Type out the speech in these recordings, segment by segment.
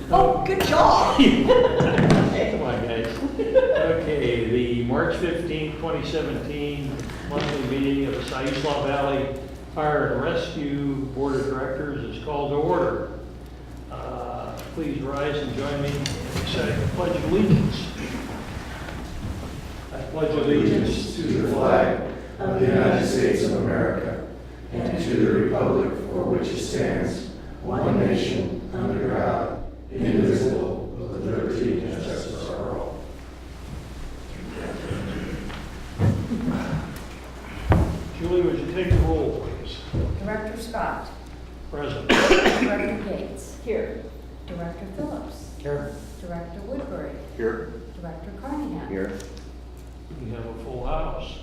Oh, good job. Come on, guys. Okay, the March 15, 2017 monthly meeting of the Siuslaw Valley Fire and Rescue Board of Directors is called to order. Please rise and join me in reciting the Pledge of Allegiance. I pledge allegiance to the flag of the United States of America and to the republic for which it stands, one nation, under God, indivisible, with liberty and justice for all. Julie, would you take the roll, please? Director Scott. Present. Director Gates. Here. Director Phillips. Here. Director Woodbury. Here. Director Carnahan. Here. We have a full house.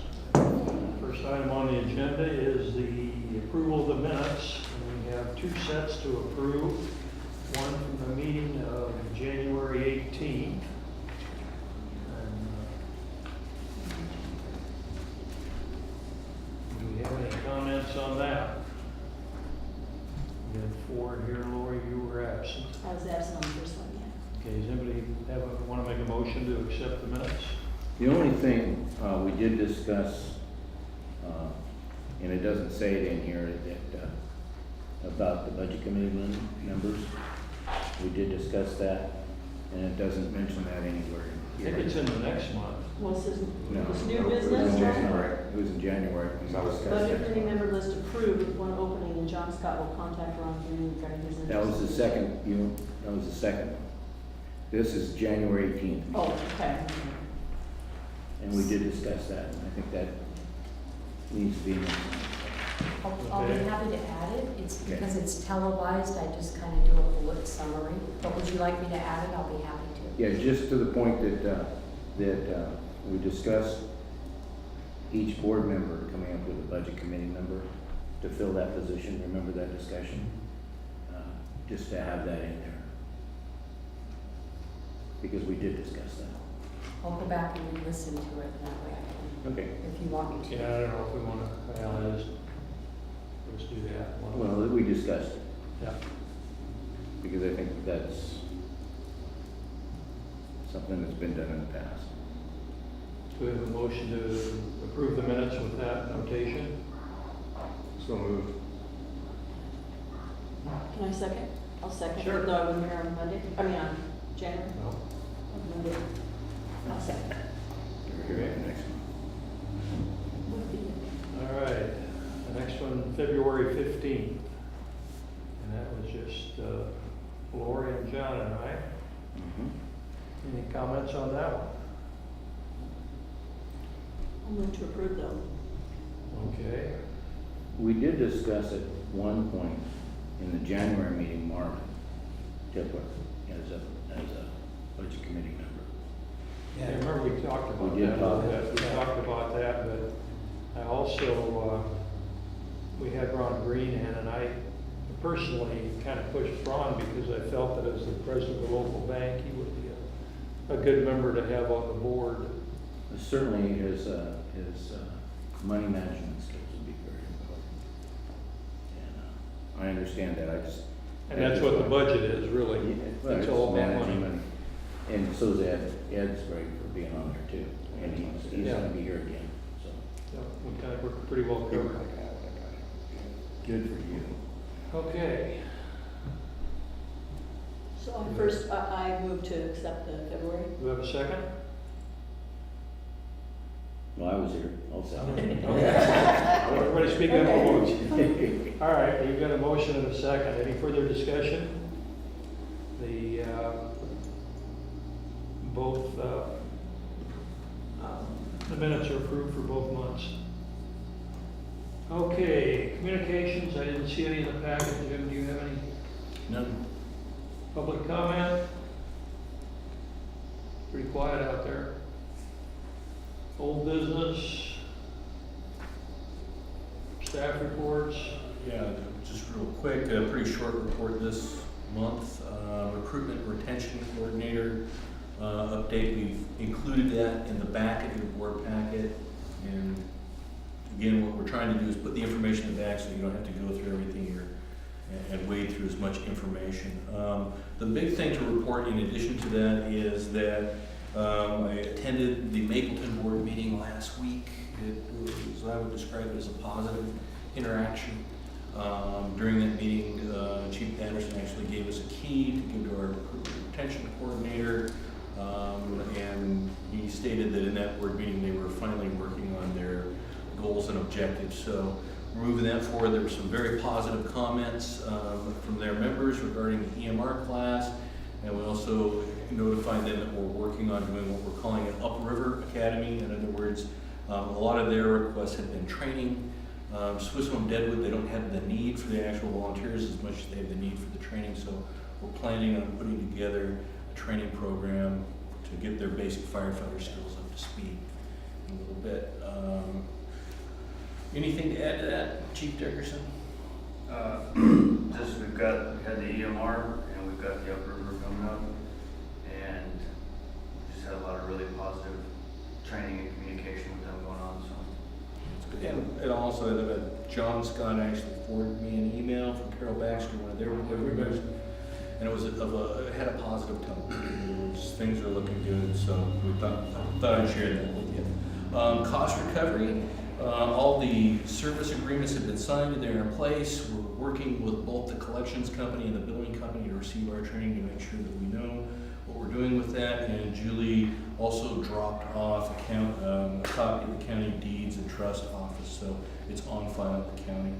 First item on the agenda is the approval of the minutes. And we have two sets to approve. One from the meeting of January 18th. And, do we have any comments on that? We had four here. Lori, you were absent. I was absent on the first one, yeah. Okay, does anybody want to make a motion to accept the minutes? The only thing we did discuss, and it doesn't say it in here, that about the budget committee members. We did discuss that, and it doesn't mention that anywhere. I think it's in the next month. What's this, No, this it new was business, in John? January. It was in January. Budget committee member list approved with one opening, and John Scott will contact Ron Green regarding his interest. That was the second, that was the second one. This is January 18th. Oh, okay. And we did discuss that, and I think that needs to be in there. I'll be happy to add it. It's because it's televised. I just kind of do a bullet summary. But would you like me to add it? I'll be happy to. Yeah, just to the point that we discussed each board member coming up with a budget committee member to fill that position. Remember that discussion? Just to have that in there. Because we did discuss that. I'll go back and listen to it that way I can, Okay. if you want me to. Yeah, I don't know if we want to, well, let's do that. Well, we discussed it Yeah. because I think that's something that's been done in the past. Do we have a motion to approve the minutes with that notation? So moved. Can I second? I'll second. Sure. No, I wasn't here on Monday, I mean on January. No. On Monday. I'll second. You're here next one. Would be- All right. The next one, February 15th. And that was just Lori and John and I. Mhm. Any comments on that one? I'll move to approve though. Okay. We did discuss at one point in the January meeting, Marvin Tipler as a budget committee member. Yeah, I remember we talked about We did that a talk little about bit. We talked about that, but I also, we had Ron Green in, and I personally kind of pushed Ron because I felt that as the president of the local bank, he would be a good member to have on the board. Certainly his money management skills would be very important. And I understand that, And that's what the budget is, really. Well, It's all about managing money. And so is Ed. Ed's great for being on there too. And he's Yeah. gonna be here again, so. So we're pretty well covered. Good for you. Okay. So first, I move to accept the February. Do we have a second? Well, I was here also. Okay. Everybody speak up for once. All right, we've got a motion and a second. Any further discussion? The minutes are approved for both months. Okay, communications, I didn't see any in the package. Jim, do you have any? None. Public comment? Pretty quiet out there. Old business? Staff reports? Yeah, just real quick, a pretty short report this month. Recruitment retention coordinator update. We've included that in the back of your board packet. And again, what we're trying to do is put the information in the back so you don't have to go through everything and wade through as much information. The big thing to report in addition to that is that I attended the Mapleton board meeting last week. It was, I would describe it as a positive interaction. During that meeting, Chief Anderson actually gave us a key to give to our retention coordinator, and he stated that in that board meeting they were finally working on their goals and objectives. So we're moving that forward. There were some very positive comments from their members regarding the EMR class, and we also notified them that we're working on doing what we're calling an Upriver Academy. In other words, a lot of their requests have been training. Swiss Home Deadwood, they don't have the need for the actual volunteers as much as they have the need for the training, so we're planning on putting together a training program to get their basic firefighter skills up to speed in a little bit. Anything to add to that, Chief Dickerson? Just we had the EMR and we've got the Upriver coming up, and just had a lot of really positive training and communication with them going on, so. And also, John Scott actually forwarded me an email from Carol Baxter, one of their board members, and it was it had a positive tone. Things are looking good, so we thought I'd share that with you. Cost recovery, all the service agreements have been signed and they're in place. We're working with both the collections company and the billing company to receive our training to make sure that we know what we're doing with that. And Julie also dropped off a copy of the county deeds and trust office, so it's on file at the county.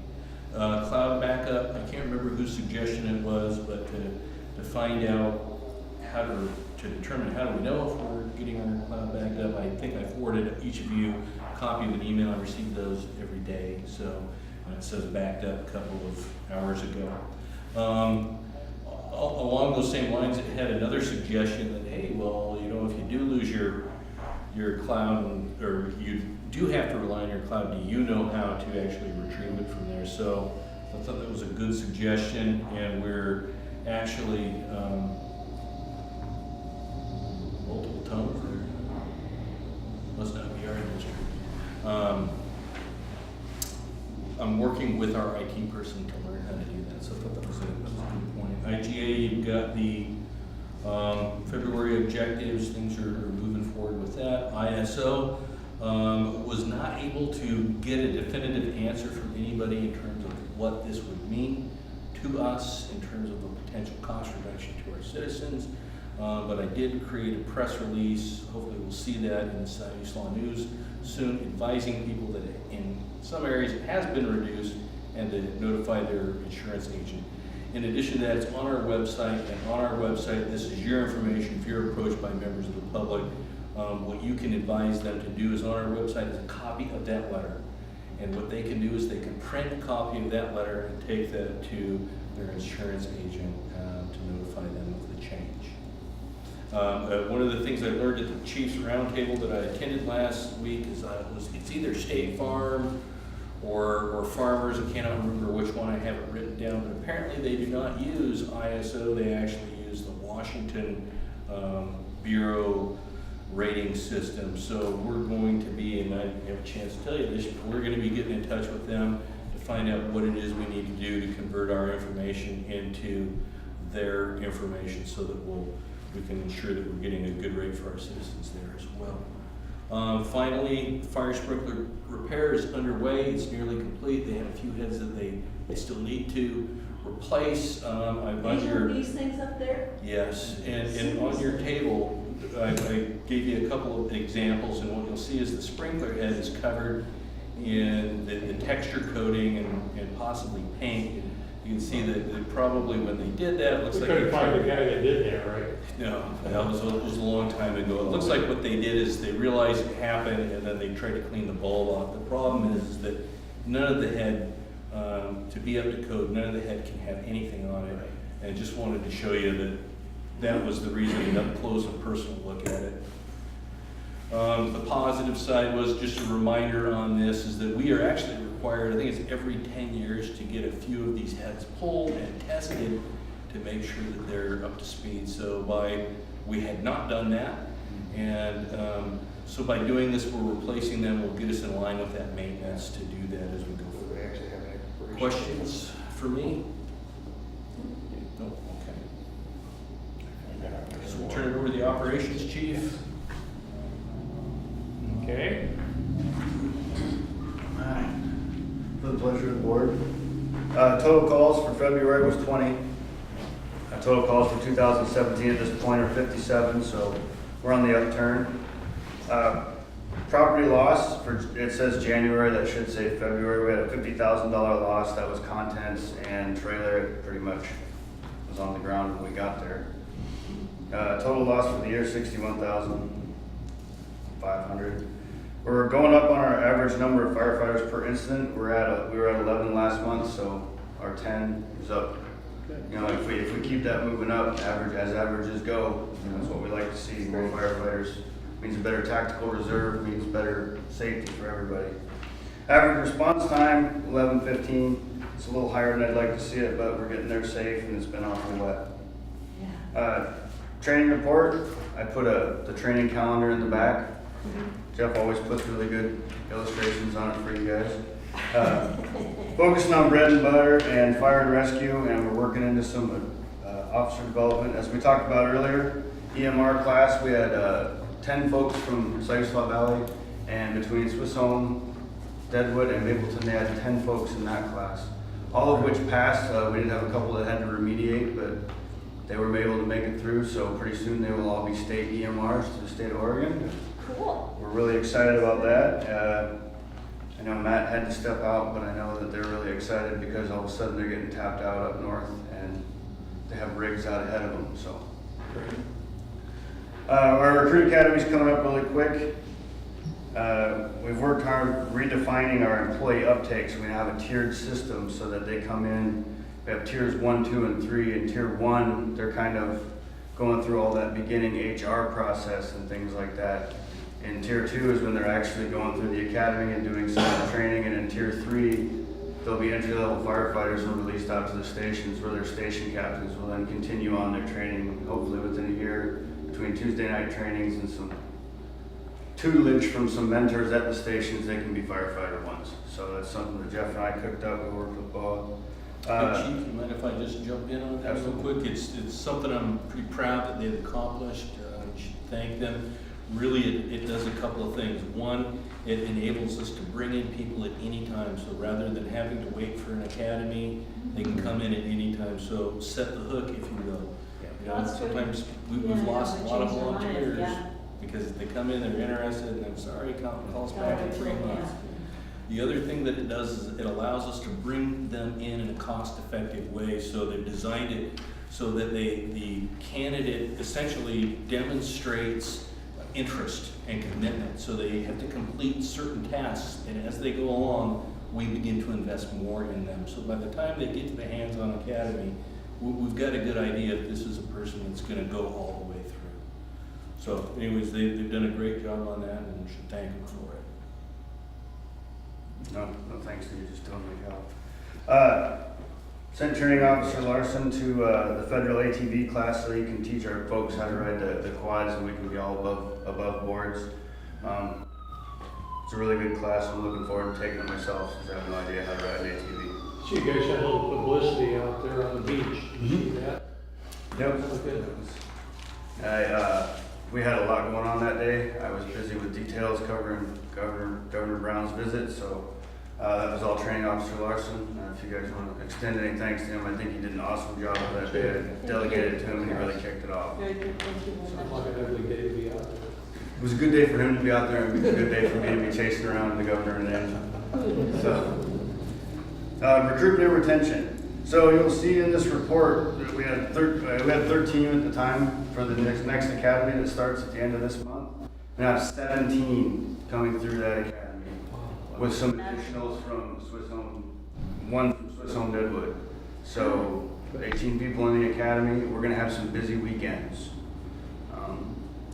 Cloud backup, I can't remember whose suggestion it was, but to find out how to determine how do we know if we're getting our cloud backed up, I think I forwarded each of you a copy of an email. I receive those every day, so it says backed up a couple of hours ago. Along those same lines, it had another suggestion that, hey, well, you know, if you do lose your cloud, or you do have to rely on your cloud, do you know how to actually retrieve it from there? So I thought that was a good suggestion, and we're actually multiple tones there. Must not be our industry. I'm working with our IT person to learn how to do that, so I thought that was a good point. IGA, you've got the February objectives, things are moving forward with that. ISO was not able to get a definitive answer from anybody in terms of what this would mean to us in terms of a potential cost reduction to our citizens. But I did create a press release, hopefully we'll see that in the Southeast Law News soon, advising people that in some areas it has been reduced and to notify their insurance agent. In addition to that, it's on our website, and on our website, this is your information. If you're approached by members of the public, what you can advise them to do is on our website is a copy of that letter. And what they can do is they can print a copy of that letter and take that to their insurance agent to notify them of the change. One of the things I learned at the Chiefs Roundtable that I attended last week is it's either State Farm or Farmers. I cannot remember which one. I have it written down, but apparently they do not use ISO. They actually use the Washington Bureau rating system. So we're going to be, and I have a chance to tell you this, we're going to be getting in touch with them to find out what it is we need to do to convert our information into their information so that we can ensure that we're getting a good rate for our citizens there as well. Finally, fire sprinkler repair is underway. It's nearly complete. They have a few heads that they still need to replace. These things up there? Yes, and on your table, I gave you a couple of examples, and what you'll see is the sprinkler head is covered in the texture coating and possibly paint. You can see that probably when they did that, it looks like... We couldn't find the guy that did that, right? No, that was a long time ago. It looks like what they did is they realized it happened and then they tried to clean the bulb off. The problem is that none of the head, to be up to code, none of the head can have anything on it. And I just wanted to show you that was the reason, an up close and personal look at it. The positive side was just a reminder on this is that we are actually required, I think it's every 10 years, to get a few of these heads pulled and tested to make sure that they're up to speed. So we had not done that, and so by doing this, we're replacing them, will get us in line with that maintenance to do that as we go forward. Questions for me? Operations Chief. Okay, For the pleasure of the board. Total calls for February was 20. Total calls for 2017 at this point are 57, so we're on the upturn. Property loss, it says January, that should say February. We had a $50,000 loss. That was contents and trailer. It pretty much was on the ground when we got there. Total loss for the year, 61,500. We're going up on our average number of firefighters per incident. We were at 11 last month, so our 10 is up. You know, if we keep that moving up, as averages go, that's what we like to see. More firefighters means a better tactical reserve, means better safety for everybody. Average response time, 11:15. It's a little higher than I'd like to see it, but we're getting there safe, and it's been awfully wet. Training report, I put the training calendar in the back. Jeff always puts really good illustrations on it for you guys. Focusing on bread and butter and fire and rescue, and we're working into some officer development. As we talked about earlier, EMR class, we had 10 folks from SVFR Valley, and between Swiss Home, Deadwood, and Mapleton, they had 10 folks in that class. All of which passed. We did have a couple that had to remediate, but they were able to make it through, so pretty soon they will all be state EMRs to the state of Oregon. Cool. We're really excited about that. I know Matt had to step out, but I know that they're really excited because all of a sudden they're getting tapped out up north and they have rigs out ahead of them, so. Our recruit academy's coming up really quick. We've worked hard redefining our employee uptake, so we have a tiered system so that they come in. We have tiers 1, 2, and 3. In tier 1, they're kind of going through all that beginning HR process and things like that. In tier 2 is when they're actually going through the academy and doing some of the training, and in tier 3, they'll be entry-level firefighters and released out to the stations where their station captains will then continue on their training, hopefully within a year, between Tuesday night trainings and some tutelage from some mentors at the stations. They can be firefighter ones. So that's something that Jeff and I cooked up. We worked with Bob. Hey, Chief, you mind if I just jump in on that real quick? It's something I'm pretty proud that they've accomplished. You should thank them. Really, it does a couple of things. One, it enables us to bring in people at any time. So rather than having to wait for an academy, they can come in at any time. So set the hook, if you will. You know, That's good. sometimes we've Yeah, lost a lot of change their mind, volunteers yeah. because they come in, they're interested, and I'm sorry, call us back in 3 months. The other thing that it does is it allows us to bring them in a cost-effective way. So they've designed it so that the candidate essentially demonstrates interest and commitment. So they have to complete certain tasks, and as they go along, we begin to invest more in them. So by the time they get to the hands-on academy, we've got a good idea if this is a person that's going to go all the way through. So anyways, they've done a great job on that, and we should thank them for it. No thanks to you, just doing my job. Sent training officer Larson to the federal ATV class so he can teach our folks how to ride the quads and we can be all above boards. It's a really good class. I'm looking forward to taking it myself because I have no idea how to ride an ATV. so you guys had a little publicity out there on the beach. Did you see that? Yep. Okay. We had a lot going on that day. I was busy with details covering Governor Brown's visit, so that was all training officer Larson. If you guys want to extend any thanks to him, I think he did an awesome job of that day. I delegated it to him and he really kicked it off. Very good, thank you very Sounds much. like an ugly day to be out there. It was a good day for him to be out there and it was a good day for me to be chasing around the governor and then. So, recruitment and retention. So you'll see in this report that we had 13 at the time for the next academy that starts at the end of this month. We have 17 coming through that academy with some additionals from Swiss Home, one from Swiss Home Deadwood. So 18 people in the academy. We're going to have some busy weekends.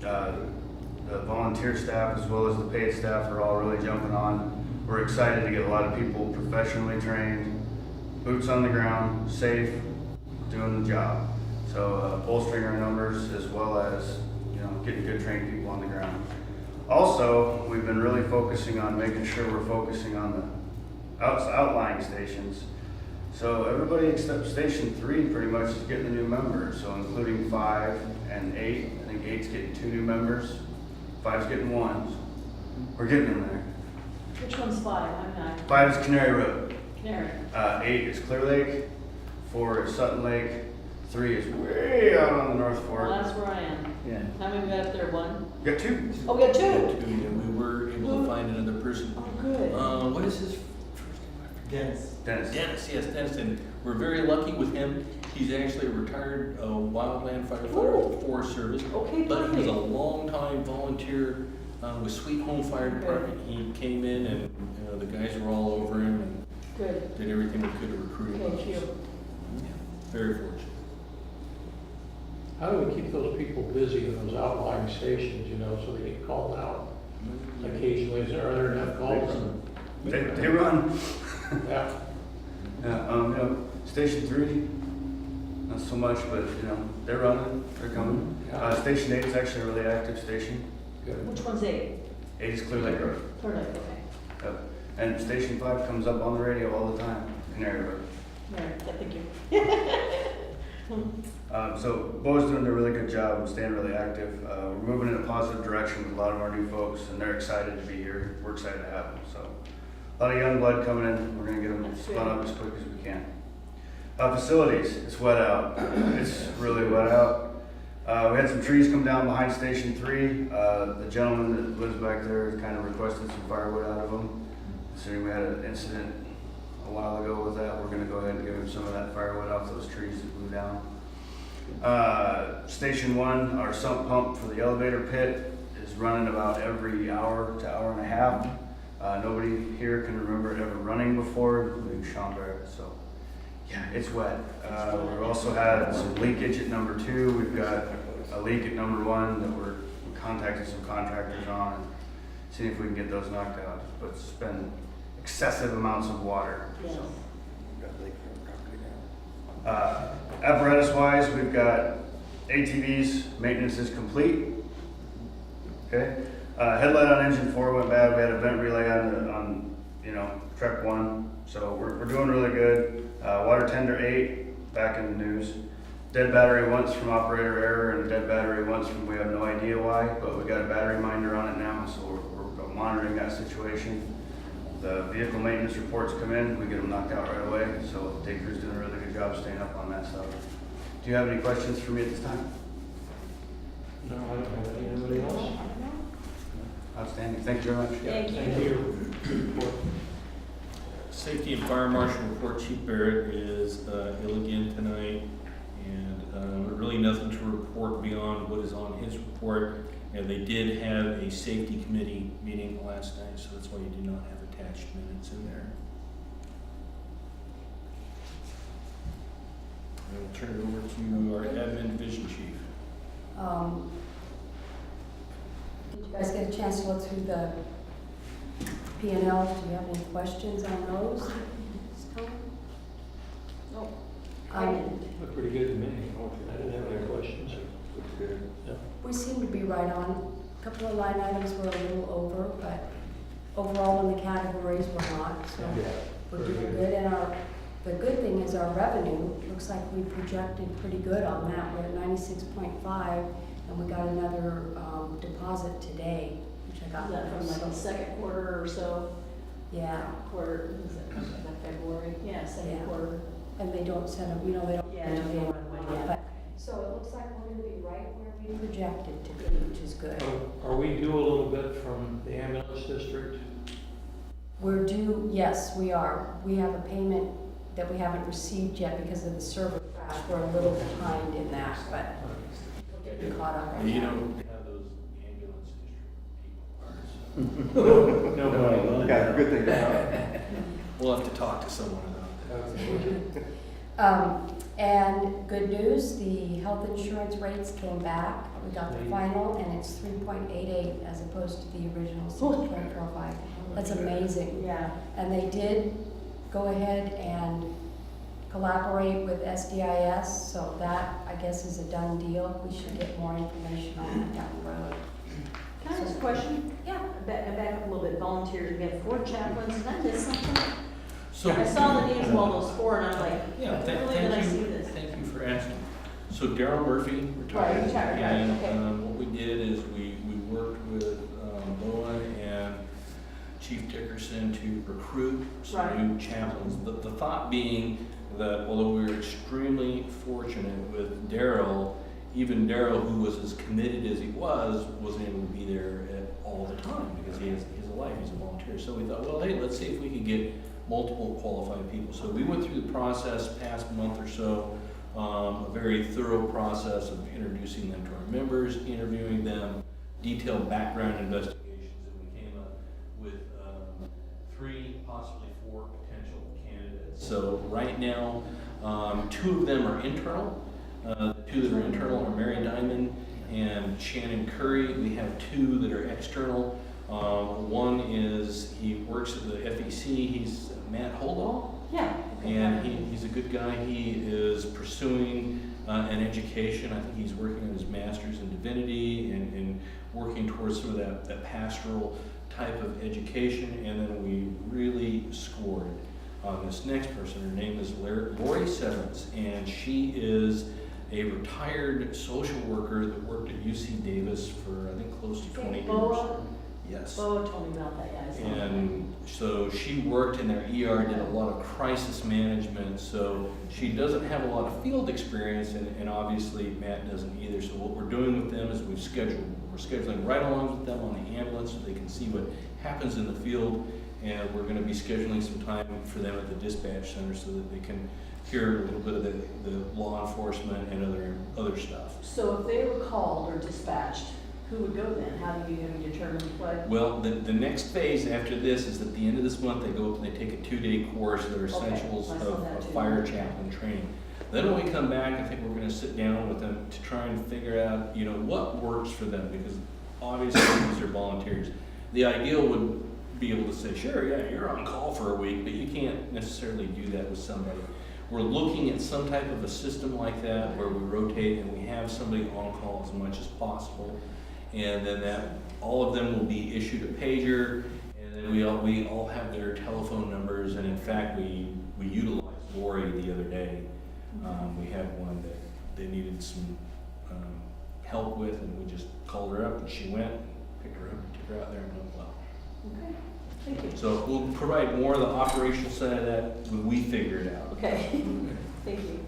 The volunteer staff as well as the paid staff are all really jumping on. We're excited to get a lot of people professionally trained, boots on the ground, safe, doing the job. So bolstering our numbers as well as getting good trained people on the ground. Also, we've been really focusing on making sure we're focusing on the outlying stations. So everybody except Station 3 pretty much is getting a new member, so including 5 and 8. I think 8's getting 2 new members, 5's getting 1. So we're getting them there. Which one's 5? I'm not. 5 is Canary Road, Canary. 8 is Clear Lake, 4 is Sutton Lake, 3 is way out on the North Well, Fork. that's where I am. Yeah. How many we got up there? 1? We got 2. Oh, we got 2? And we were able to find another person. Oh, good. What is his first name? Dennis. Dennis. Dennis, yes, Dennis, and we're very lucky with him. He's actually a retired wildland firefighter with the Forest Service, Okay, but he was a perfect. long-time volunteer with Sweet Home Fire Department. He came in and the guys were all over him and Good. did everything we could to recruit him. Thank you. Yeah, very fortunate. How do we keep those people busy in those outlying stations, so they get called out occasionally? Are there enough calls? They run. Yeah. Station 3, not so much, but they're running, they're coming. Yeah. Station 8 is actually a really active station. Good. Which one's 8? 8 is Clear Lake Road. Clear Lake, okay. Yep. And Station 5 comes up on the radio all the time, Canary Road. All right, yeah, thank you. So Bo's doing a really good job and staying really active. We're moving in a positive direction with a lot of our new folks, and they're excited to be here. We're excited to have them. So a lot of young blood coming in. We're going to get them spun up as quick as we can. Facilities, it's wet out. It's really wet out. We had some trees come down behind Station 3. The gentleman that lives back there kind of requested some firewood out of them. So we had an incident a while ago with that. We're going to go ahead and give him some of that firewood off those trees that blew down. Station 1, our sump pump for the elevator pit is running about every hour to hour and a half. Nobody here can remember it ever running before, including Sean Barrett. So yeah, it's wet. We've also had some leakage at number 2. We've got a leak at number 1 that we're contacting some contractors on and seeing if we can get those knocked out. But it's been excessive amounts of water. Yes. So. Apparatus-wise, we've got ATVs, maintenance is complete. Okay. Headlight on engine 4 went bad. We had a vent relay on truck 1. So we're doing really good. Water tender 8, back in the news. Dead battery once from operator error and dead battery once from we have no idea why, but we got a battery minder on it now, so we're monitoring that situation. The vehicle maintenance reports come in, we get them knocked out right away, so the day crew's doing a really good job staying up on that stuff. Do you have any questions for me at this time? No, I don't have any. Anybody else? Outstanding, thank you very much. Thank you. Thank you. Good report. Safety and Fire Marshal Report Chief Barrett is ill again tonight, and really nothing to report beyond what is on his report. And they did have a safety committee meeting last night, so that's why you do not have attached minutes in there. I will turn it over to our admin division chief. Did you guys get a chance to look through the P&Ls? Do you have any questions on those? No. Looked pretty good to me. I didn't have any questions. We seem to be right on. A couple of line items were a little over, but overall in the categories we're not, so we're very doing good. good. And the good thing is our revenue, looks like we projected pretty good on that. We're at 96.5, and we got another deposit today, which I got. Is that from like the second quarter or so? Yeah, Quarter, is that February? Yeah, second Yeah. quarter. and they don't send them, they don't. Yeah, no, they don't run away, yeah. But- So it looks like we're gonna be right where we projected to be, which is good. Are we due a little bit from the ambulance district? We're due, yes, we are. We have a payment that we haven't received yet because of the server crash. We're a little behind in that, but we'll get caught up on You that. don't have those ambulance district people, No money. Got a good thing to know. we'll have to talk to someone about that. And good news, the health insurance rates came back. We got the final, and it's 3.88 as opposed to the original 6.45. That's amazing. Yeah. And they did go ahead and collaborate with SDIS, so that, I guess, is a done deal. We should get more information on that down the road. Can I ask a question? Yeah. Back up a little bit, volunteers, we have 4 chaplains, did I miss something? So, I saw the names of all those four, and I was like, yeah, really did I see thank you, this? thank you for asking. So Daryl Murphy retired. Right, retired, right, And okay. what we did is we worked with Bowen and Chief Dickerson to recruit some Right. new chaplains. The thought being that although we were extremely fortunate with Daryl, even Daryl, who was as committed as he wasn't able to be there all the time because he has a life, he's a volunteer. So we thought, well, hey, let's see if we could get multiple qualified people. So we went through the process past month or so, a very thorough process of introducing them to our members, interviewing them, detailed background investigations, and we came up with 3, possibly 4 potential candidates. So right now, 2 of them are internal. The 2 that are internal are Mary Diamond and Shannon Curry. We have 2 that are external. One is, he works at the FEC, he's Matt Holdall. Yeah. And he's a good guy. He is pursuing an education. I think he's working on his master's in divinity and working towards some of that pastoral type of education. And then we really scored on this next person. Her name is Lori Severance, and she is a retired social worker that worked at UC Davis for, I think, close to 20 years. Boa? Yes. Boa told me about that, yeah. I saw that. And so she worked in their ER, did a lot of crisis management, so she doesn't have a lot of field experience, and obviously Matt doesn't either. So what we're doing with them is we're scheduling ride-alongs with them on the ambulance so they can see what happens in the field, and we're gonna be scheduling some time for them at the dispatch center so that they can hear a little bit of the law enforcement and other stuff. So if they were called or dispatched, who would go then? How do you determine what? Well, the next phase after this is at the end of this month, they go up and they take a 2-day course that are Okay, essentials I saw that of too. fire chaplain training. Then when we come back, I think we're gonna sit down with them to try and figure out, what works for them, because obviously these are volunteers. The ideal would be able to say, sure, yeah, you're on call for a week, but you can't necessarily do that with somebody. We're looking at some type of a system like that where we rotate and we have somebody on call as much as possible. And then all of them will be issued a pager, and then we all have their telephone numbers, and in fact, we utilized Lori the other day. We had one that they needed some help with, and we just called her up, and she went, and picked her up, and took her out there, and went well. Okay, thank you. So we'll provide more of the operational side of that when we figure it out. Okay, thank you.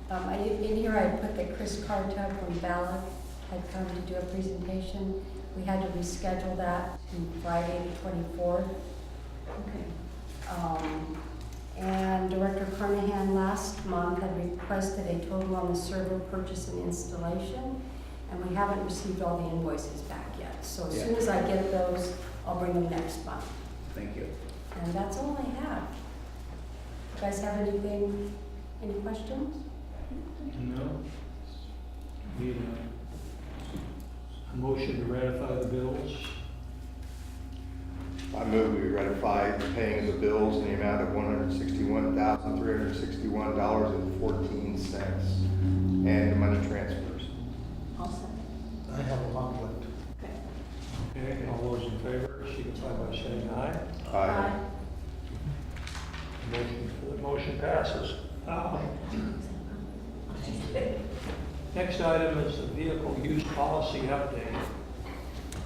In here I put that Chris Cartuck from Ballot had come to do a presentation. We had to reschedule that to Friday the 24th. Okay. And Director Carnahan last month had requested a total on the server purchase and installation, and we haven't received all the invoices back yet. So as soon as I get those, I'll bring them next month. Thank you. And that's all I have. You guys have anything, any questions? No. Need a motion to ratify the bills. I move we ratify the paying of the bills in the amount of $161,361.14 and the money transfers. I'll second. I have a conflict. Okay. Okay, all those in favor, signify by saying aye. Aye. The motion passes. Next item is the vehicle use policy update.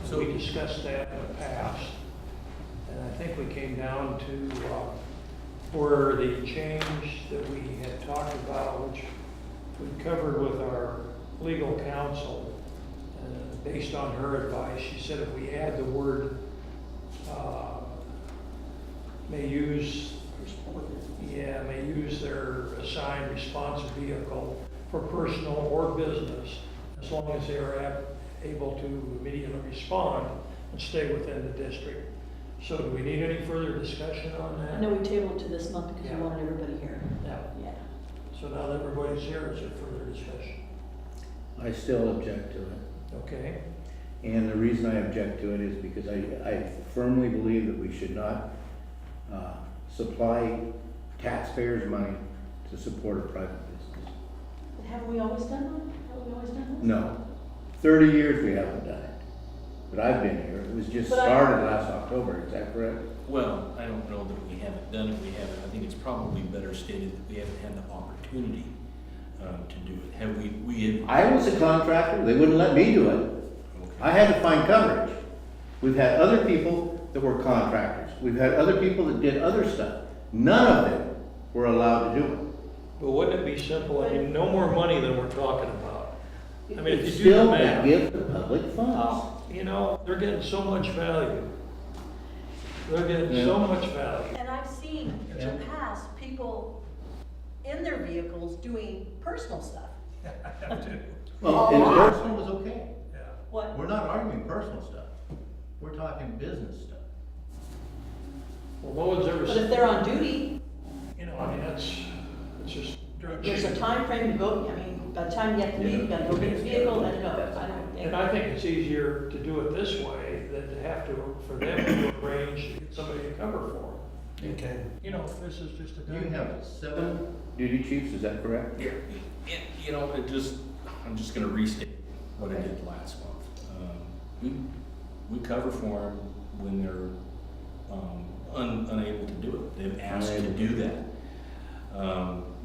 So we discussed that in the past, and I think we came down to where the change that we had talked about, which we covered with our legal counsel, based on her advice. She said if we add the word may use their assigned responsive vehicle for personal or business, as long as they are able to immediately respond and stay within the district. So do we need any further discussion on that? I know we tabled it to this month because Yeah. we wanted everybody here. Yeah. Yeah. So now that everybody's here, is there further discussion? I still object to it. Okay, And the reason I object to it is because I firmly believe that we should not supply taxpayers' money to support a private business. But haven't we always done that? Haven't we always done this? No. 30 years we haven't done it. that I've been here. It was just But I- started last October, is that correct? Well, I don't know that we haven't done it, we haven't, I think it's probably better stated that we haven't had the opportunity to do it. Have we have. I was a contractor, they wouldn't let me do it. Okay. I had to find coverage. We've had other people that were contractors. We've had other people that did other stuff. None of them were allowed to do it. But wouldn't it be simple, I mean, no more money than we're talking about? I mean, if It's you do the still a math, gift of public funds. you know, they're getting so much value. They're getting so much value. And I've seen in the past, people in their vehicles doing personal stuff. Well, and personal was okay. What? We're not arguing personal stuff. We're talking business stuff. Well, no one's ever But if said, they're on duty, you know, I mean, it's just. there's a time frame to go, I mean, by the time you have to leave, you gotta go get the vehicle and go. I don't think. And I think it's easier to do it this way than to have to, for them to arrange to get somebody to cover for them. Okay. You know, this is just a. You have 7 duty chiefs, is that correct? Yeah, you know, I'm just gonna restate what I did last month. We cover for them when they're, unable to do it. They've asked to Unable. do that.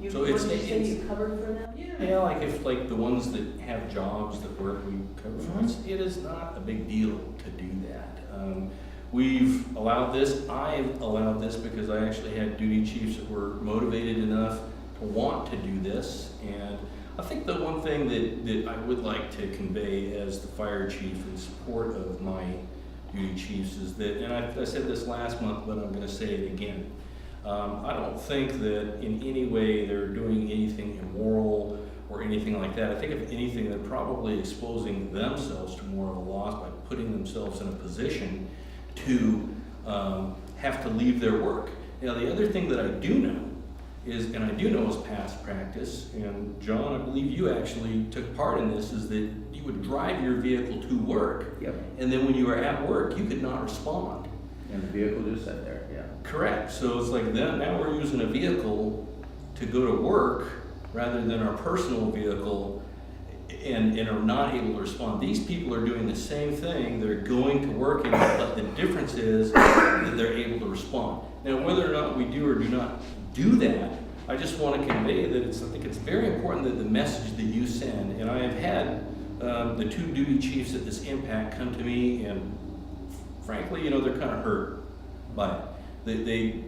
You, So what it's, did you say it's, you covered for them? yeah, like if, like the ones that have jobs that work, we cover for, it is not a big deal to do that. We've allowed this, I've allowed this because I actually had duty chiefs that were motivated enough to want to do this. And I think the one thing that I would like to convey as the fire chief in support of my duty chiefs is that, and I said this last month, but I'm gonna say it again. I don't think that in any way they're doing anything immoral or anything like that. I think if anything, they're probably exposing themselves to more of a loss by putting themselves in a position to have to leave their work. Now, the other thing that I do know is, and I do know is past practice, and John, I believe you actually took part in this, is that you would drive your vehicle to work, Yep. and then when you were at work, you could not respond. And the vehicle just sat there, yeah. Correct. So it's like that, now we're using a vehicle to go to work rather than our personal vehicle and are not able to respond. These people are doing the same thing. They're going to work, but the difference is that they're able to respond. Now, whether or not we do or do not do that, I just want to convey that I think it's very important that the message that you send, and I have had the 2 duty chiefs at this impact come to me, and frankly, you know, they're kind of hurt by it. They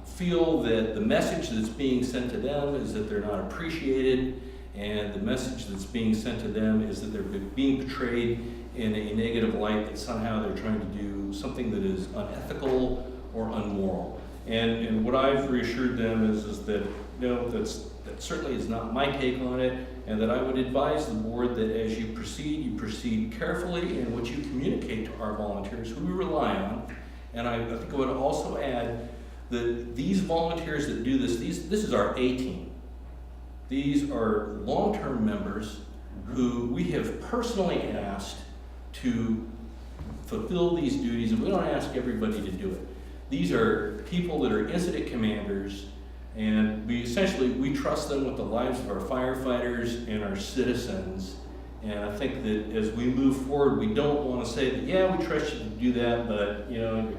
feel that the message that's being sent to them is that they're not appreciated, and the message that's being sent to them is that they're being portrayed in a negative light, that somehow they're trying to do something that is unethical or unmoral. And what I've reassured them is that, no, that certainly is not my take on it, and that I would advise the board that as you proceed carefully in what you communicate to our volunteers, who we rely on. And I think I would also add that these volunteers that do this, this is our A team. These are long-term members who we have personally asked to fulfill these duties, and we don't ask everybody to do it. These are people that are incident commanders, and we trust them with the lives of our firefighters and our citizens. And I think that as we move forward, we don't want to say that, yeah, we trust you to do that, but, you know,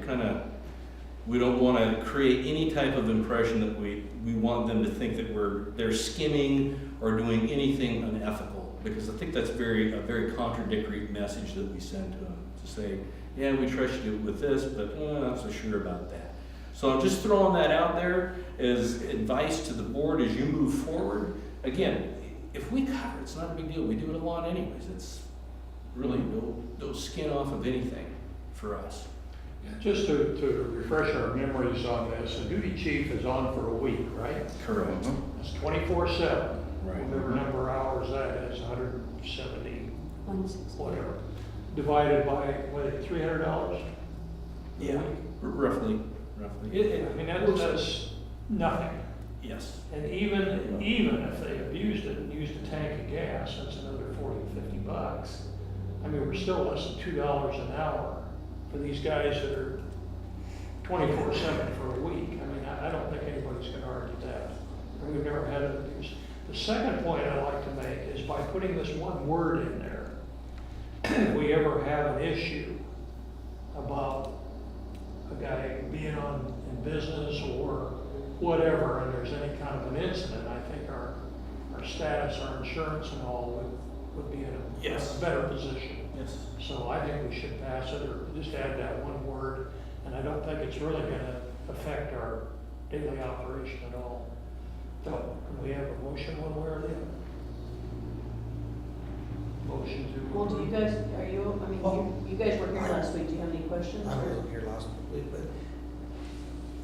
we don't want to create any type of impression that we want them to think that they're skimming or doing anything unethical, because I think that's a very contradictory message that we send to them, to say, yeah, we trust you with this, but I'm not so sure about that. So I'm just throwing that out there as advice to the board as you move forward. Again, if we cover, it's not a big deal. We do it a lot anyways. It's really no skin off of anything for us. Just to refresh our memories on this, a duty chief is on for a week, right? Correct. It's 24/7. Right. Whatever number of hours that is, 170, 160. whatever. Divided by, what, $300? Yeah, roughly. I mean, that's nothing. Yes. And even if they abused it and used a tank of gas, that's another $40, $50. I mean, we're still less than $2 an hour for these guys that are 24/7 for a week. I mean, I don't think anybody's going to argue that. And we've never had it abused. The second point I like to make is by putting this one word in there, if we ever have an issue about a guy being in business or whatever, and there's any kind of an incident, I think our status, our insurance and all would be in a Yes. better position. Yes. So I think we should pass it, or just add that one word, and I don't think it's really gonna affect our daily operation at all. So, can we have a motion one way or the other? Motion to. Well, do you guys, you guys were here last week, do you have any questions? I wasn't here last week, but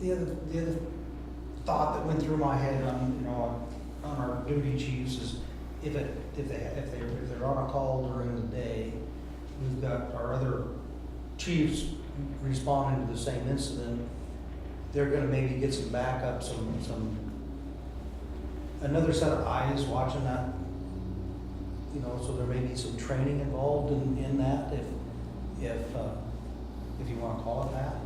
the other thought that went through my head on our duty chiefs is if they're on a call during the day, we've got our other chiefs responding to the same incident, they're gonna maybe get some backup, another set of eyes watching that, so there may be some training involved in that, if you wanna call it that.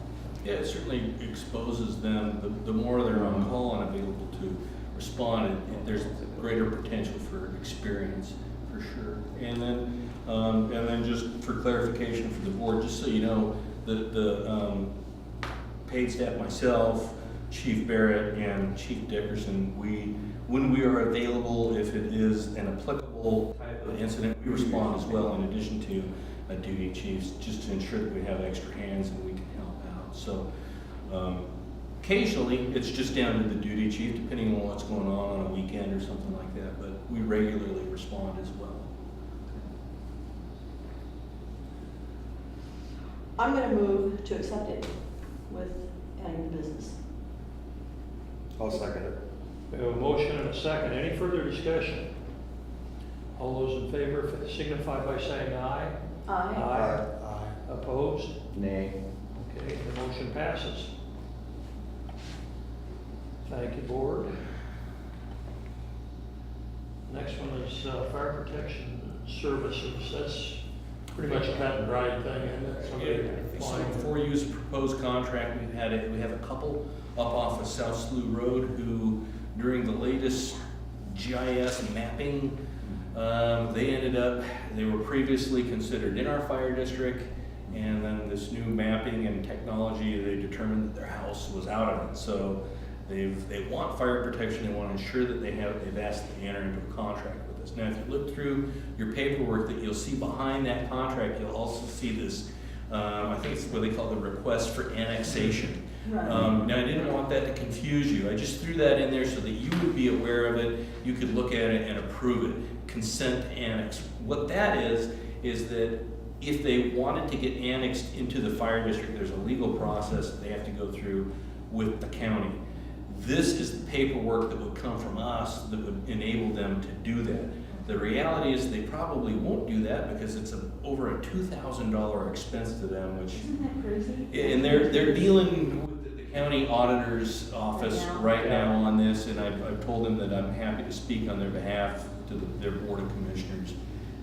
Yeah, it certainly exposes them, the more they're on call and available to respond, there's greater potential for experience, for sure. And then just for clarification for the board, just so you know, the paid staff, myself, Chief Barrett, and Chief Dickerson, when we are available, if it is an applicable type of incident, we respond as well, in addition to duty chiefs, just to ensure that we have extra hands and we can help out. So occasionally, it's just down to the duty chief, depending on what's going on a weekend or something like that, but we regularly respond as well. I'm gonna move to accept it with adding the business. I'll second it. We have a motion and a second. Any further discussion? All those in favor signify by saying aye. Aye. Aye. Opposed? Nay. Okay, the motion passes. Thank you, board. Next one is fire protection services. That's pretty much a cut and dried thing, isn't it? Somebody So applying. before you use a proposed contract, we have a couple up off of South Slough Road who, during the latest GIS mapping, they were previously considered in our fire district, and then this new mapping and technology, they determined that their house was out of it. So they want fire protection, they want to ensure that they've asked to enter into a contract with us. Now, if you look through your paperwork that you'll see behind that contract, you'll also see this, I think it's what they call the request for annexation. Right. Now, I didn't want that to confuse you. I just threw that in there so that you would be aware of it, you could look at it and approve it. Consent annex. What that is that if they wanted to get annexed into the fire district, there's a legal process that they have to go through with the county. This is the paperwork that would come from us that would enable them to do that. The reality is they probably won't do that because it's over a $2,000 expense to them, which, Isn't that crazy? and they're dealing with the county auditor's office right now on this, and I've told them that I'm happy to speak on their behalf to their board of commissioners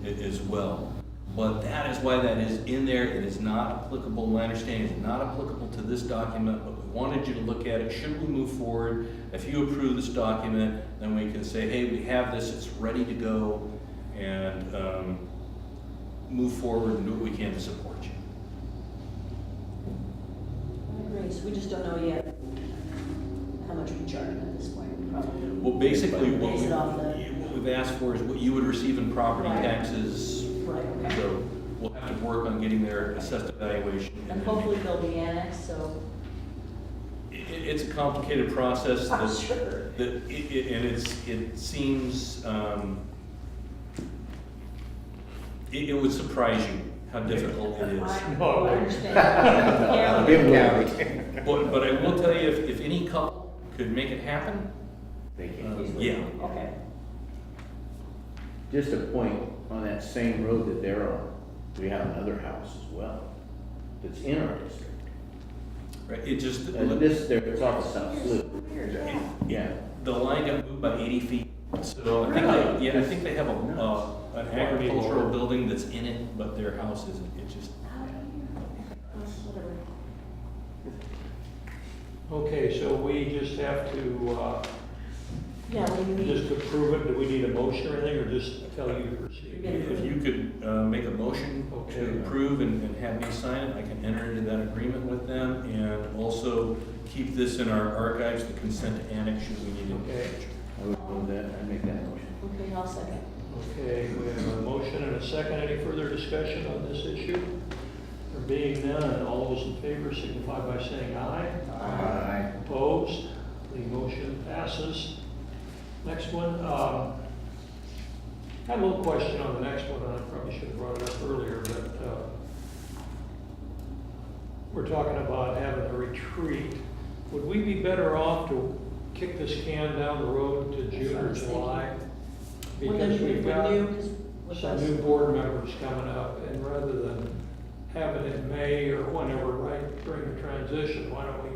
as well. But that is why that is in there. It is not applicable, my understanding is not applicable to this document, but we wanted you to look at it. Should we move forward? If you approve this document, then we can say, hey, we have this, it's ready to go, and move forward and do what we can to support you. I agree, so we just don't know yet how much we charge them at this point. We probably Well, basically, what base it off the. we've asked for is what you would receive in property Right. taxes. Right, okay. So we'll have to work on getting their assessed evaluation. And hopefully they'll be annexed, so. It's a complicated process. I'm that- sure. It seems, it would surprise you how difficult it is. I understand. Give county. But I will tell you, if any couple could make it happen, They can. yeah. Okay. Just a point, on that same road that they're on, we have another house as well, that's in our district. Right, it just, And this, there, it's off of South Slough. Yeah. Yeah. the line got moved by 80 feet. So I think they have an agricultural building that's in it, but their house isn't. It just, Whatever. Okay, so we just have to Yeah, we need, Just to prove it, do we need a motion or anything, or just tell you to proceed? If you could make a motion Okay. to approve and have me sign it, I can enter into that agreement with them and also keep this in our archives, the consent annex, should we need it. Okay. I would move that, I'd make that motion. okay, I'll second. Okay, we have a motion and a second. Any further discussion on this issue? There being none, all those in favor signify by saying aye. Aye. Opposed? The motion passes. Next one, I have a little question on the next one, and I probably should have brought it up earlier, but we're talking about having a retreat. Would we be better off to kick this can down the road to That's June what I or was July? We're Because gonna we've got renew, 'cause with some us. new board members coming up, and rather than have it in May or whenever, right, during the transition, why don't we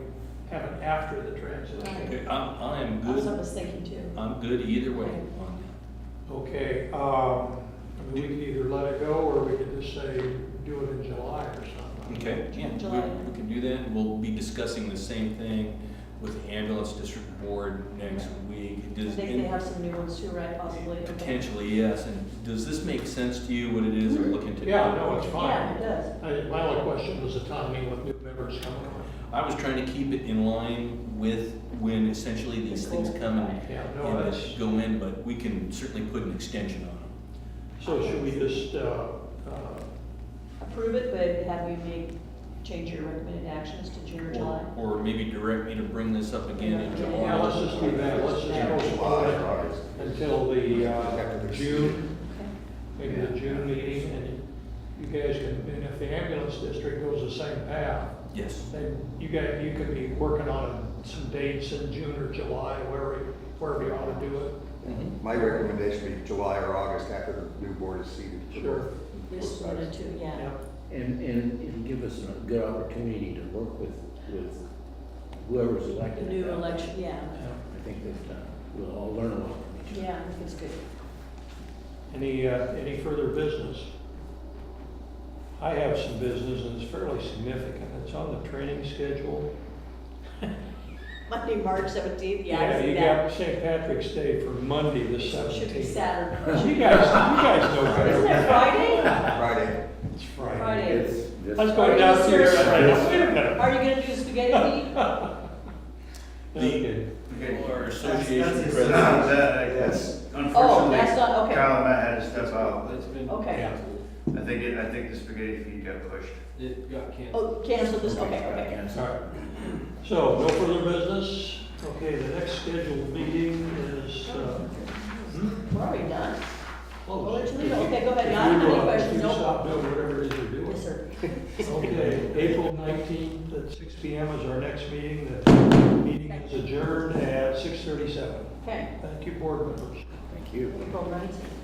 have it after the transition? Okay, I am That's what I good, was thinking too. I'm good either way on Okay, I mean, we could either let it go, or we could just say, do it in July or something. that. Okay, yeah, July. we can do that, and we'll be discussing the same thing with the ambulance district board next week. I Does- think they have some new ones too, right, possibly? Potentially, yes, and does this make sense to you, what it is we're looking to do? Yeah, no, it's Yeah, fine. it does. My only question was the timing with new members coming on. I was trying to keep it in line with when essentially these things come and Yeah, no, and that's, go in, but we can certainly put an extension on them. so should we just, Approve it, but have you change your recommended actions to June or July? Or maybe direct me to bring this up again in yeah, July. let's just do that, let's just postpone it until the June, maybe the June meeting, and you guys can, and if the ambulance district goes the same path, Yes. then you could be working on some dates in June or July, wherever you ought to do it. My recommendation would be July or August after the new board is seated. Sure. This one or two, yeah. And it'll give us a good opportunity to work with whoever's The elected. new election, yeah. I think that we'll all learn a lot from each other. Yeah, I think it's good. Any further business? I have some business, and it's fairly significant. It's on the training schedule. Monday, March 17th, yeah, I see You that. got St. Patrick's Day for Monday, the Should be 17th. Saturday. You guys know better. Isn't it Friday? Friday. It's Friday. Friday. It's just- Let's go down to your. Are you gonna do spaghetti feet? Okay. Our association Not president. that, Yes. Oh, unfortunately, that's not, okay. Kyle and Matt had to step out. It's been. Okay. Yeah. I think the spaghetti feed got pushed. It got canceled. Oh, cancel this, okay, okay. All right. So, no further business. Okay, the next scheduled meeting is, We're already done. close. Well, let you leave. Okay, go ahead. I don't have any questions. If you No stop problem. doing whatever it is you're doing. Yes, sir. Okay, April 19th at 6 PM is our next meeting. The meeting is adjourned at 6:37. Okay. Thank you, board members. Thank you. April 19th.